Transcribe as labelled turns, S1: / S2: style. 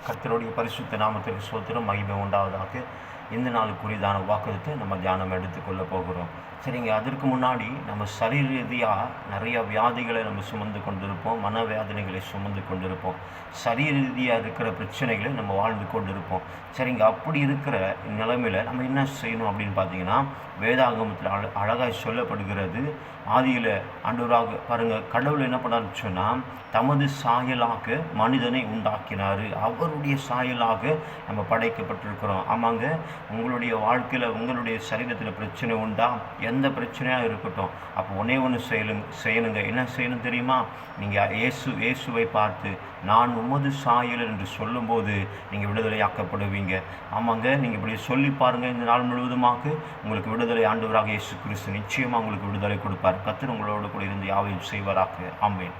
S1: கர்த்தருடைய பரிசுத்த நாமத்திற்கு ஸ்தோத்திரம், மகிமை உண்டாவதாக. இந்த நாளுக்குரியதான வாக்குறுதியை நம்ம தியானம் எடுத்துக்கொள்ள போகிறோம். சரிங்க, அதற்கு முன்னாடி நம்ம சரீர ரீதியாக நிறைய வியாதிகளை நம்ம சுமந்து கொண்டிருப்போம், மனவேதனைகளை சுமந்து கொண்டிருப்போம், சரீர ரீதியாக இருக்கிற பிரச்சனைகளை நம்ம வாழ்ந்து கொண்டிருப்போம். சரிங்க, அப்படி இருக்கிற நிலைமையில் நம்ம என்ன செய்யணும் அப்படின்னு பார்த்தீங்கன்னா, வேதாகமத்தில் அழகாய் சொல்லப்படுகிறது. ஆதியில் ஆண்டவராக பாருங்கள், கடவுள் என்ன பண்ணாருன்னு சொன்னால், தமது சாயலாக மனிதனை உண்டாக்கினார். அவருடைய சாயலாக நம்ம படைக்கப்பட்டிருக்கிறோம். ஆமாங்க, உங்களுடைய வாழ்க்கையில் உங்களுடைய சரீரத்தில் பிரச்சனை உண்டா? எந்த பிரச்சனையாக இருக்கட்டும், அப்போ ஒன்று செய்யணுங்க. என்ன செய்யணும் தெரியுமா? நீங்கள் இயேசுவை பார்த்து நான் உமது சாயல் என்று சொல்லும்போது நீங்கள் விடுதலையாக்கப்படுவீங்க. ஆமாங்க, நீங்கள் இப்படி சொல்லி பாருங்கள். இந்த நாள் முழுவதுமாக உங்களுக்கு விடுதலை ஆண்டவராக இயேசு கிறிஸ்து நிச்சயமாக உங்களுக்கு விடுதலை கொடுப்பார். கர்த்தர் உங்களோடு கூட இருந்து யாவையும் செய்வாராக. ஆமென்.